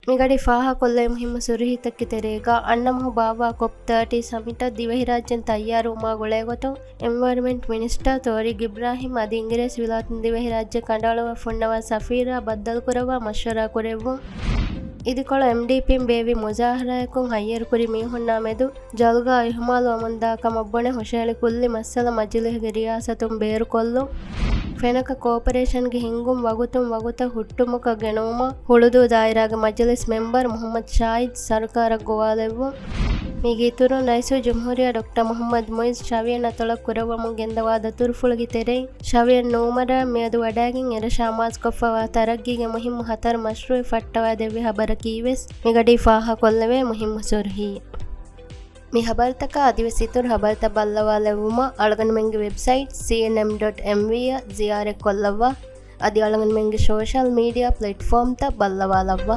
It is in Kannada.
ಮಿಗಡಿ ಫಾಹ ಕೊಲ್ಲೆ ಮುಹಿಮ್ಮ ಸುರಿಹಿತಕ್ಕೆ ತೆರೆಗ ಅಣ್ಣಮಹು ಬಾಬಾ COP30 ಸಮಿಟ ದಿವಹಿ ರಾಜ್ಯನ್ ತಯ್ಯಾರು ಉಮಾ ಗೊಳೆಗೊತು ಎನ್ವೈರ್ಮೆಂಟ್ ಮಿನಿಸ್ಟರ್ ತೋರಿಗ್ ಇಬ್ರಾಹಿಂ ಅದಿ ಇಂಗ್ರೇಸ್ ವಿಲಾತನ್ ದಿವಹಿ ರಾಜ್ಯ ಕಂಡಾಳುವ ಫುಣ್ಣವ ಸಫೀರಾ ಬದ್ದಲ್ ಕುರವ ಮಶ್ವರಾ ಕುರೆವ್ವು ಇದಿಕೊಳ MDPಂ ಬೇವಿ ಮುಜಾಹರಾಯಕುಂ ಹಯ್ಯರು ಕುರಿ ಮೀಹುನ್ನಾ ಮೆದು ಜಲ್ಗಾ ಇಹ್ಮಾಲು ಅಮಂದಾಕ ಮಬ್ಬಣೆ ಹುಷೇಳಿ ಕುಲ್ಲಿ ಮಸ್ಸಲ ಮಜ್ಲಿಹ್ಗೆ ರಿಯಾಸತುಂ ಬೇರು ಕೊಲ್ಲು ಫೆನಕ ಕೋಪರೇಷನ್ಗೆ ಹಿಂಗುಂ ವಗುತ ಹುಟ್ಟುಮುಖ ಗೆಣುಮ ಹುಳುದು ದಾಯಿರಾಗ ಮಜ್ಲಿಸ್ ಮೆಂಬರ್ ಮುಹಮ್ಮದ್ ಶಾಹಿದ್ ಸರ್ಕಾರ ಗೋವಾಲೆವ್ವು ಮೀಗೀತುರು ರೈಸು ಜುಮ್ಹೂರಿಯಾ ಡಾಕ್ಟರ್ ಮೊಹಮ್ಮದ್ ಮೊಯ್ಸ್ ಶವಿಯನ್ ಅತೊಳ ಕುರವಮು ಗೆಂದವಾದ ತುರ್ಫುಳಗಿ ತೆರೆಯಿ ಶವಿಯನ್ ನೂಮರ ಮೇದು ವಡಾಗಿನ್ ಎರ ಶಾಮಾಜ್ ಕೊಫ್ಫವ ತರಗ್ಗಿಗೆ ಮುಹಿಮ್ಮು ಹತರ್ ಮಶ್ರೂಯ್ ಫಟ್ಟವ ದೆವ್ವಿ ಹಬರ ಕೀವೆಸ್ ಮಿಗಡಿ ಫಾಹ ಕೊಲ್ಲವೆ ಮುಹಿಮ್ಮು ಸುರ್ಹಿ ಮಿ ಹಬರ್ತಕ ಅದಿವೆಸಿತುರ್ ಹಬರ್ತ ಬಲ್ಲವಾಲೆವುಮ ಅಳಗನ್ ಮೆಂಗೆ ವೆಬ್ಸೈಟ್ cnm.mv ಜಿಯಾರೆ ಕೊಲ್ಲವ್ವ ಅದಿ ಅಳಗನ್ ಮೆಂಗೆ ಸೋಷಲ್ ಮೀಡಿಯಾ ಪ್ಲಾಟ್ಫಾರ್ಮ್ ತ ಬಲ್ಲವಾಲವ್ವ